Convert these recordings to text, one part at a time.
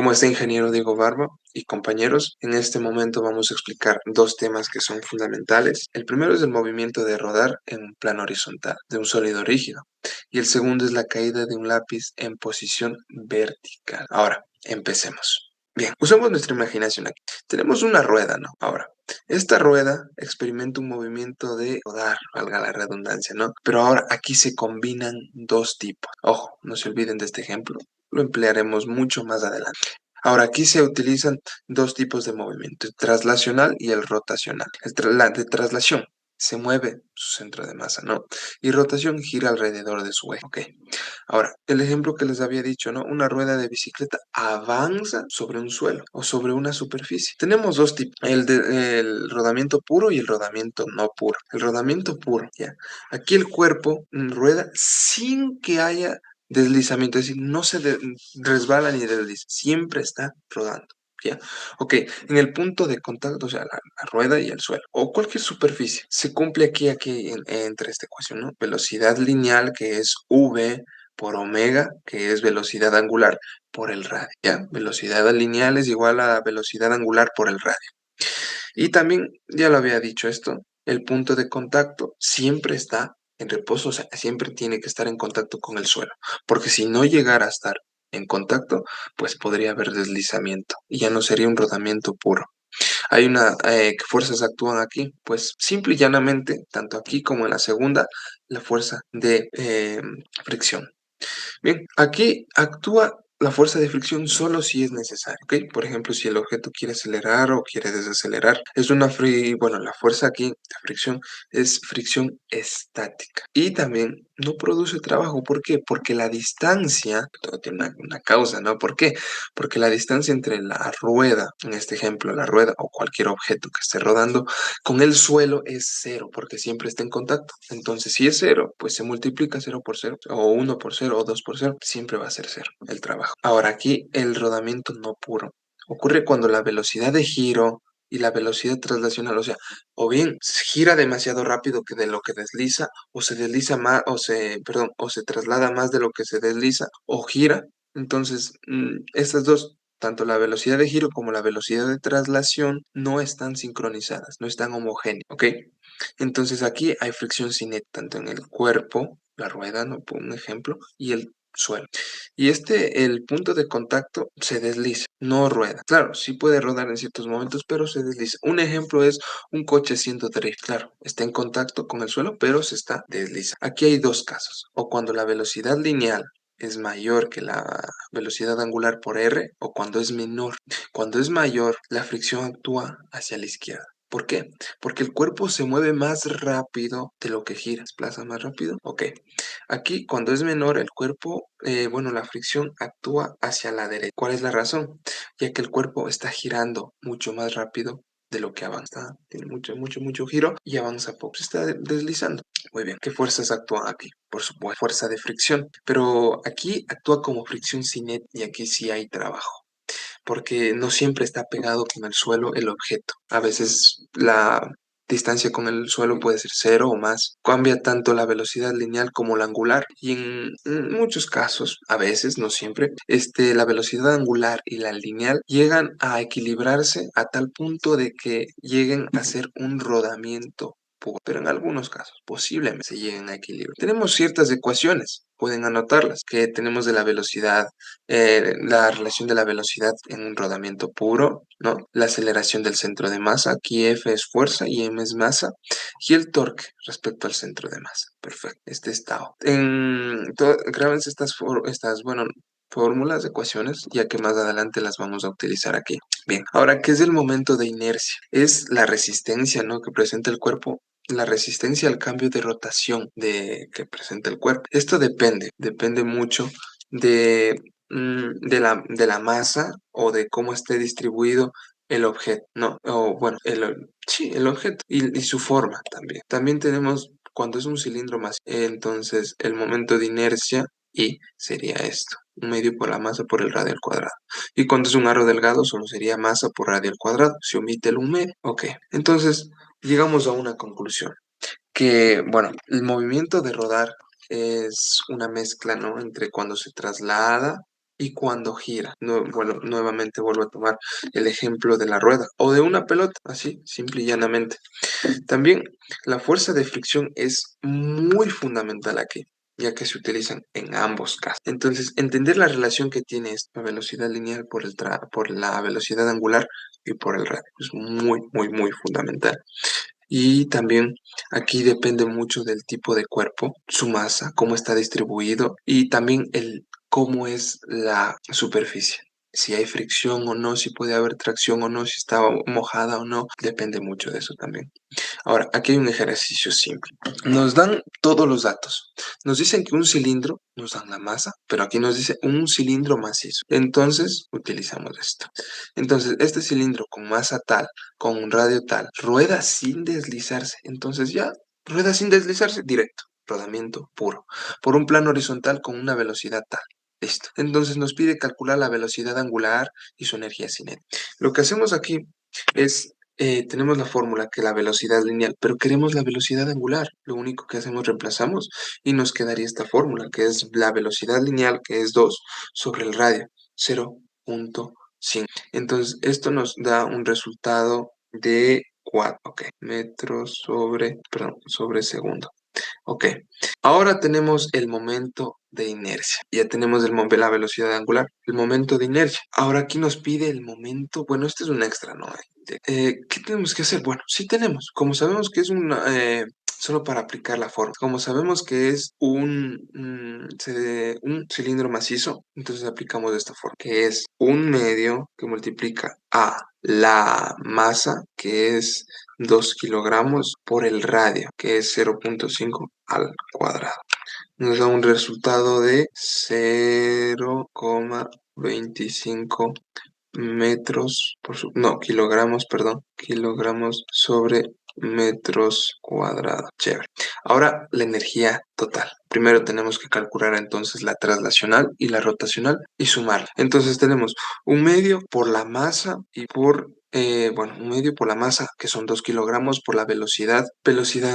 ¿Cómo está, ingeniero Diego Barba y compañeros? En este momento vamos a explicar dos temas que son fundamentales. El primero es el movimiento de rodar en un plano horizontal de un sólido rígido y el segundo es la caída de un lápiz en posición vertical. Ahora, empecemos. Bien, usemos nuestra imaginación aquí. Tenemos una rueda, ¿no? Ahora, esta rueda experimenta un movimiento de rodar, valga la redundancia, ¿no? Pero ahora aquí se combinan dos tipos. Ojo, no se olviden de este ejemplo. Lo emplearemos mucho más adelante. Ahora, aquí se utilizan dos tipos de movimiento, el traslacional y el rotacional. La de traslación se mueve su centro de masa, ¿no? Y rotación gira alrededor de su eje, ¿ok? Ahora, el ejemplo que les había dicho, ¿no? Una rueda de bicicleta avanza sobre un suelo o sobre una superficie. Tenemos dos tipos, el rodamiento puro y el rodamiento no puro. El rodamiento puro, ¿ya? Aquí el cuerpo rueda sin que haya deslizamiento, es decir, no se resbala ni desliza, siempre está rodando. ¿Ya? Ok, en el punto de contacto, o sea, la rueda y el suelo, o cualquier superficie, se cumple aquí entre esta ecuación, ¿no? Velocidad lineal, que es v por omega, que es velocidad angular por el radio, ¿ya? Velocidad lineal es igual a velocidad angular por el radio. Y también, ya lo había dicho esto, el punto de contacto siempre está en reposo, o sea, siempre tiene que estar en contacto con el suelo, porque si no llegara a estar en contacto, pues podría haber deslizamiento y ya no sería un rodamiento puro. Hay ¿qué fuerzas actúan aquí? Pues simple y llanamente, tanto aquí como en la segunda, la fuerza de fricción. Bien, aquí actúa la fuerza de fricción solo si es necesario, ¿ok? Por ejemplo, si el objeto quiere acelerar o quiere desacelerar, bueno, la fuerza aquí de fricción es fricción estática y también no produce trabajo. ¿Por qué? Porque la distancia, todo tiene una causa, ¿no? ¿Por qué? Porque la distancia entre la rueda, en este ejemplo, la rueda o cualquier objeto que esté rodando, con el suelo es cero, porque siempre está en contacto. Entonces, si es cero, pues se multiplica cero por cero, o uno por cero, o dos por cero, siempre va a ser cero el trabajo. Ahora, aquí el rodamiento no puro ocurre cuando la velocidad de giro y la velocidad traslacional, o sea, o bien gira demasiado rápido que de lo que desliza, o se desliza más, o se traslada más de lo que se desliza, o gira. Entonces, estas dos, tanto la velocidad de giro como la velocidad de traslación, no están sincronizadas, no están homogéneas, ¿ok? Entonces aquí hay fricción cinética, tanto en el cuerpo, la rueda, ¿no? Por un ejemplo, y el suelo. Y el punto de contacto se desliza, no rueda. Claro, sí puede rodar en ciertos momentos, pero se desliza. Un ejemplo es un coche haciendo drift. Claro, está en contacto con el suelo, pero se está deslizando. Aquí hay dos casos. O cuando la velocidad lineal es mayor que la velocidad angular por R, o cuando es menor. Cuando es mayor, la fricción actúa hacia la izquierda. ¿Por qué? Porque el cuerpo se mueve más rápido de lo que gira. ¿Se desplaza más rápido? Ok. Aquí, cuando es menor, el cuerpo, bueno, la fricción actúa hacia la derecha. ¿Cuál es la razón? Ya que el cuerpo está girando mucho más rápido de lo que avanza. Tiene mucho giro y avanza poco. Se está deslizando. Muy bien. ¿Qué fuerzas actúan aquí? Por supuesto, fuerza de fricción. Pero aquí actúa como fricción cinética y aquí sí hay trabajo, porque no siempre está pegado con el suelo el objeto. A veces la distancia con el suelo puede ser cero o más. Cambia tanto la velocidad lineal como la angular. Y en muchos casos, a veces, no siempre, la velocidad angular y la lineal llegan a equilibrarse a tal punto de que lleguen a ser un rodamiento puro. Pero en algunos casos, posiblemente se lleguen a equilibrar. Tenemos ciertas ecuaciones, pueden anotarlas, que tenemos de la velocidad, la relación de la velocidad en un rodamiento puro, ¿no? La aceleración del centro de masa, aquí F es fuerza y M es masa, y el torque respecto al centro de masa. Perfecto, este estado. Grábense bueno, fórmulas, ecuaciones, ya que más adelante las vamos a utilizar aquí. Bien, ahora, ¿qué es el momento de inercia? Es la resistencia, ¿no?, que presenta el cuerpo, la resistencia al cambio de rotación que presenta el cuerpo. Esto depende mucho de la masa o de cómo esté distribuido el objeto, ¿no? O bueno, sí, el objeto y su forma también. También tenemos cuando es un cilindro más, entonces el momento de inercia y sería esto, un medio por la masa por el radio al cuadrado. Y cuando es un aro delgado, solo sería masa por radio al cuadrado. Se omite el un medio. Ok, entonces llegamos a una conclusión. Que, bueno, el movimiento de rodar es una mezcla, ¿no?, entre cuando se traslada y cuando gira. No, bueno, nuevamente vuelvo a tomar el ejemplo de la rueda o de una pelota, así, simple y llanamente. También la fuerza de fricción es muy fundamental aquí, ya que se utilizan en ambos casos. Entonces, entender la relación que tiene esta velocidad lineal por la velocidad angular y por el radio es muy, muy, muy fundamental. Y también aquí depende mucho del tipo de cuerpo, su masa, cómo está distribuido y también el cómo es la superficie. Si hay fricción o no, si puede haber tracción o no, si está mojada o no, depende mucho de eso también. Ahora, aquí hay un ejercicio simple. Nos dan todos los datos. Nos dicen que un cilindro, nos dan la masa, pero aquí nos dice un cilindro macizo. Entonces, utilizamos esto. Entonces, este cilindro con masa tal, con un radio tal, rueda sin deslizarse. Entonces ya, rueda sin deslizarse, directo, rodamiento puro, por un plano horizontal con una velocidad tal. Listo. Entonces nos pide calcular la velocidad angular y su energía cinética. Lo que hacemos aquí es tenemos la fórmula que la velocidad lineal, pero queremos la velocidad angular. Lo único que hacemos, reemplazamos y nos quedaría esta fórmula, que es la velocidad lineal, que es 2 sobre el radio, 0.5. Entonces, esto nos da un resultado de 4, ok, metros sobre segundo. Ok, ahora tenemos el momento de inercia. Ya tenemos la velocidad angular, el momento de inercia. Ahora aquí nos pide el momento, bueno, este es un extra, ¿no? ¿Qué tenemos que hacer? Bueno, sí tenemos. Como sabemos que es solo para aplicar la forma, como sabemos que es un cilindro macizo, entonces aplicamos de esta forma, que es un medio que multiplica a la masa, que es 2 kilogramos, por el radio, que es 0.5 al cuadrado. Nos da un resultado de 0,25 kilogramos, perdón, kilogramos sobre metros cuadrados. Chévere. Ahora la energía total. Primero tenemos que calcular entonces la traslacional y la rotacional y sumarla. Entonces tenemos un medio por la masa y un medio por la masa, que son 2 kilogramos, por la velocidad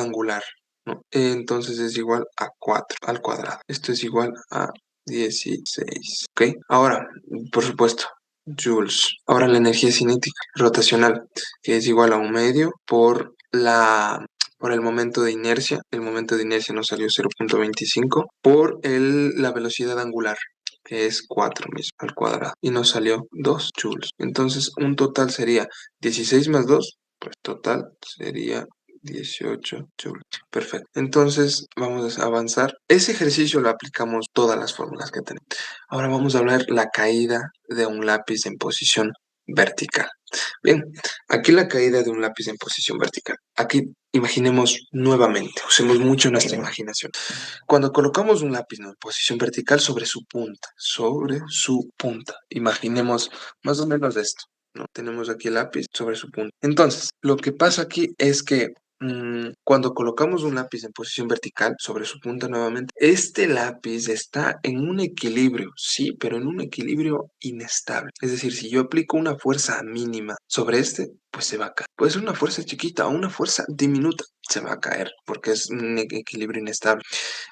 angular, ¿no? Entonces es igual a 4 al cuadrado. Esto es igual a 16. ¿Ok? Ahora, por supuesto, joules. Ahora la energía cinética rotacional, que es igual a un medio por el momento de inercia. El momento de inercia nos salió 0.25 por la velocidad angular, que es 4 mismo al cuadrado. Y nos salió 2 joules. Entonces, un total sería 16 más 2, pues total sería 18 joules. Perfecto. Entonces, vamos a avanzar. Ese ejercicio lo aplicamos todas las fórmulas que tenemos. Ahora vamos a hablar la caída de un lápiz en posición vertical. Bien, aquí la caída de un lápiz en posición vertical. Aquí imaginemos nuevamente, usemos mucho nuestra imaginación. Cuando colocamos un lápiz, ¿no?, en posición vertical sobre su punta. Imaginemos más o menos esto, ¿no? Tenemos aquí el lápiz sobre su punta. Entonces, lo que pasa aquí es que cuando colocamos un lápiz en posición vertical sobre su punta nuevamente, este lápiz está en un equilibrio, sí, pero en un equilibrio inestable. Es decir, si yo aplico una fuerza mínima sobre este, pues se va a caer. Puede ser una fuerza chiquita o una fuerza diminuta, se va a caer porque es un equilibrio inestable.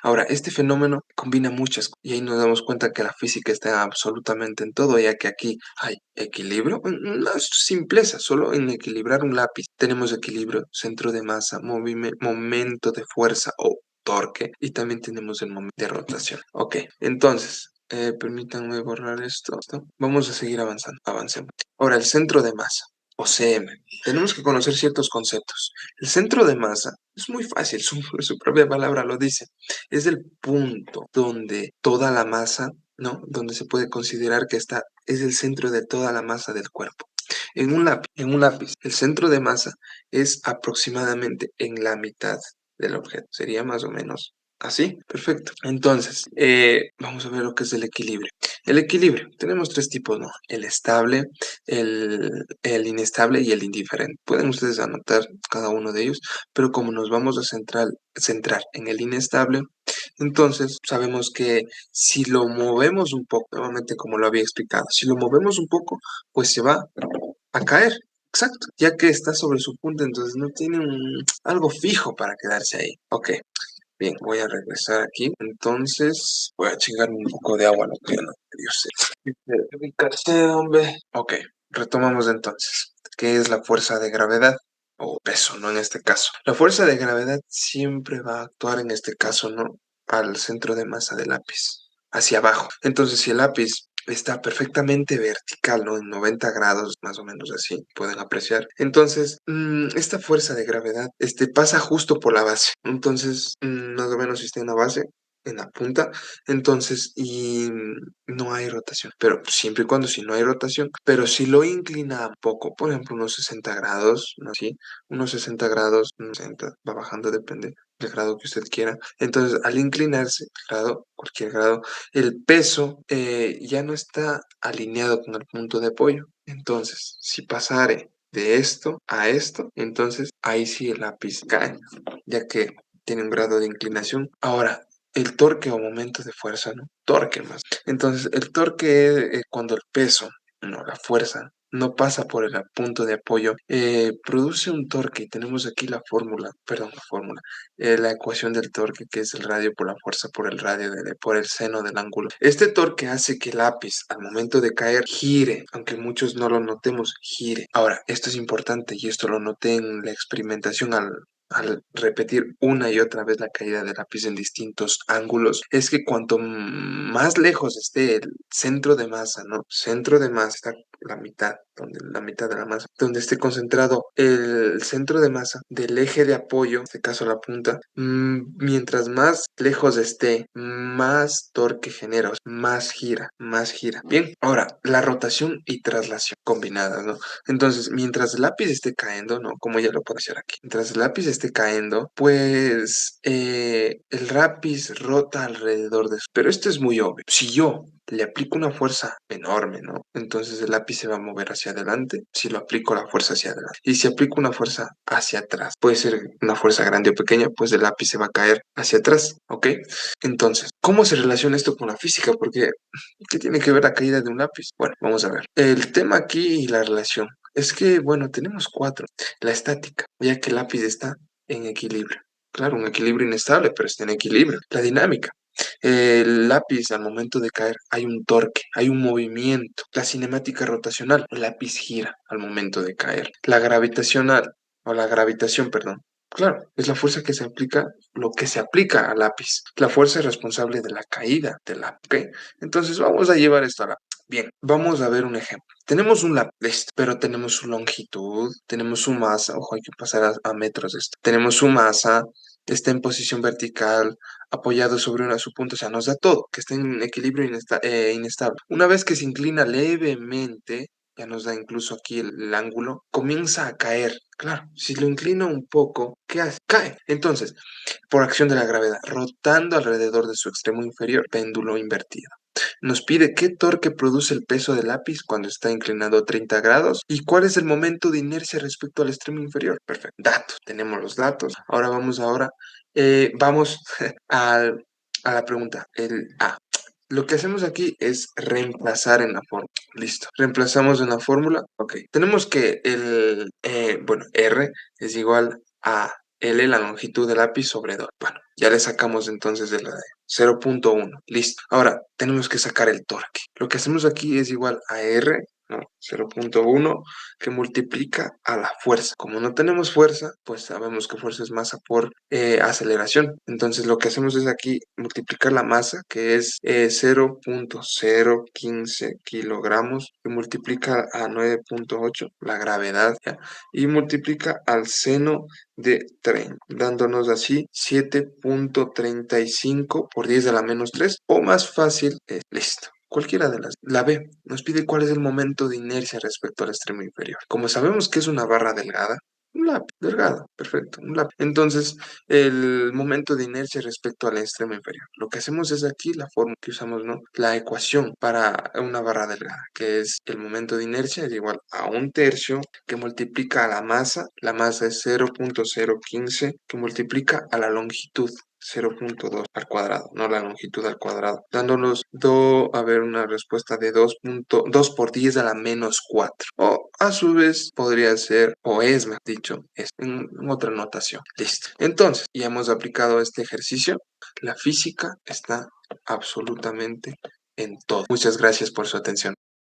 Ahora, este fenómeno combina muchas cosas y ahí nos damos cuenta que la física está absolutamente en todo, ya que aquí hay equilibrio, una simpleza, solo en equilibrar un lápiz tenemos equilibrio, centro de masa, momento de fuerza o torque, y también tenemos el momento de rotación. Ok, entonces, permítanme borrar esto. Vamos a seguir avanzando, avancemos. Ahora, el centro de masa, o CM. Tenemos que conocer ciertos conceptos. El centro de masa es muy fácil, su propia palabra lo dice. Es el punto donde toda la masa, ¿no? Donde se puede considerar que es el centro de toda la masa del cuerpo. En un lápiz, el centro de masa es aproximadamente en la mitad del objeto. Sería más o menos así. Perfecto. Entonces, vamos a ver lo que es el equilibrio. El equilibrio, tenemos tres tipos, ¿no? El estable, el inestable y el indiferente. Pueden ustedes anotar cada uno de ellos, pero como nos vamos a centrar en el inestable, entonces sabemos que si lo movemos un poco, nuevamente como lo había explicado, si lo movemos un poco, pues se va a caer. Exacto, ya que está sobre su punta, entonces no tiene algo fijo para quedarse ahí. Ok, Bien, voy a regresar aquí. Entonces, voy a chingarme un poco de agua, lo que no dio sed. Ubicarse, hombre. Ok, retomamos entonces. ¿Qué es la fuerza de gravedad? O peso, ¿no? En este caso. La fuerza de gravedad siempre va a actuar, en este caso, ¿no? Al centro de masa del lápiz, hacia abajo. Entonces, si el lápiz está perfectamente vertical, ¿no? En 90 grados, más o menos así, pueden apreciar. Entonces, esta fuerza de gravedad, pasa justo por la base. Entonces, más o menos si está en la base, en la punta, entonces, no hay rotación. Pero siempre y cuando si no hay rotación, pero si lo inclina un poco, por ejemplo, unos 60 grados, ¿no? Así, unos 60 grados, 60, va bajando, depende del grado que usted quiera. Entonces, al inclinarse, grado, cualquier grado, el peso ya no está alineado con el punto de apoyo. Entonces, si pasare de esto a esto, entonces ahí sí el lápiz cae, ya que tiene un grado de inclinación. Ahora, el torque o momento de fuerza, ¿no? Torque más. Entonces, el torque es cuando el peso, no, la fuerza, no pasa por el punto de apoyo, produce un torque. Y tenemos aquí la fórmula, perdón, la fórmula, la ecuación del torque, que es el radio por la fuerza por el radio, por el seno del ángulo. Este torque hace que el lápiz, al momento de caer, gire, aunque muchos no lo notemos, gire. Ahora, esto es importante y esto lo noté en la experimentación al repetir una y otra vez la caída del lápiz en distintos ángulos, es que cuanto más lejos esté el centro de masa, ¿no? Centro de masa está la mitad, la mitad de la masa, donde esté concentrado el centro de masa del eje de apoyo, en este caso la punta, mientras más lejos esté, más torque genera, o sea, más gira, más gira. Bien, ahora, la rotación y traslación combinadas, ¿no? Entonces, mientras el lápiz esté cayendo, ¿no? Como ya lo puedo hacer aquí, mientras el lápiz esté cayendo, pues el lápiz rota alrededor de eso. Pero esto es muy obvio. Si yo le aplico una fuerza enorme, ¿no? Entonces el lápiz se va a mover hacia adelante si lo aplico la fuerza hacia adelante. Y si aplico una fuerza hacia atrás, puede ser una fuerza grande o pequeña, pues el lápiz se va a caer hacia atrás, ¿ok? Entonces, ¿cómo se relaciona esto con la física? Porque, ¿qué tiene que ver la caída de un lápiz? Bueno, vamos a ver. El tema aquí y la relación es que, bueno, tenemos cuatro. La estática, ya que el lápiz está en equilibrio. Claro, un equilibrio inestable, pero está en equilibrio. La dinámica. El lápiz al momento de caer hay un torque, hay un movimiento. La cinemática rotacional, el lápiz gira al momento de caer. La gravitacional, o la gravitación, perdón. Claro, es la fuerza que se aplica, lo que se aplica al lápiz. La fuerza es responsable de la caída del lápiz, ¿ok? Entonces vamos a llevar esto a la... Bien, vamos a ver un ejemplo. Tenemos un lápiz, pero tenemos su longitud, tenemos su masa, ojo, hay que pasar a metros esto. Tenemos su masa, está en posición vertical, apoyado sobre su punta, o sea, nos da todo, que está en equilibrio inestable. Una vez que se inclina levemente, ya nos da incluso aquí el ángulo, comienza a caer. Claro, si lo inclino un poco, ¿qué hace? Cae. Entonces, por acción de la gravedad, rotando alrededor de su extremo inferior, péndulo invertido. Nos pide qué torque produce el peso del lápiz cuando está inclinado 30 grados y cuál es el momento de inercia respecto al extremo inferior. Perfecto. Datos. Tenemos los datos. Vamos al- a la pregunta. El A. Lo que hacemos aquí es reemplazar en la fórmula. Listo. Reemplazamos en la fórmula. Ok. Tenemos que R es igual a L, la longitud del lápiz, sobre 2. Bueno, ya le sacamos entonces de la de 0.1. Listo. Ahora, tenemos que sacar el torque. Lo que hacemos aquí es igual a R, ¿no? 0.1, que multiplica a la fuerza. Como no tenemos fuerza, pues sabemos que fuerza es masa por aceleración. Entonces, lo que hacemos es aquí multiplicar la masa, que es 0.015 kilogramos, que multiplica a 9.8, la gravedad, ¿ya? Y multiplica al seno de 30, dándonos así 7.35 por 10 a la menos 3, o más fácil, listo. Cualquiera de las. La B nos pide cuál es el momento de inercia respecto al extremo inferior. Como sabemos que es una barra delgada, un lápiz delgado, perfecto, un lápiz. Entonces, el momento de inercia respecto al extremo inferior. Lo que hacemos es aquí la forma que usamos, ¿no? La ecuación para una barra delgada, que es el momento de inercia es igual a un tercio que multiplica a la masa es 0.015, que multiplica a la longitud. 0.2 al cuadrado, no la longitud al cuadrado, dándonos una respuesta de 2 por 10 a la menos 4. O a su vez podría ser, o es mejor dicho, es en otra notación. Listo. Entonces, ya hemos aplicado este ejercicio. La física está absolutamente en todo. Muchas gracias por su atención.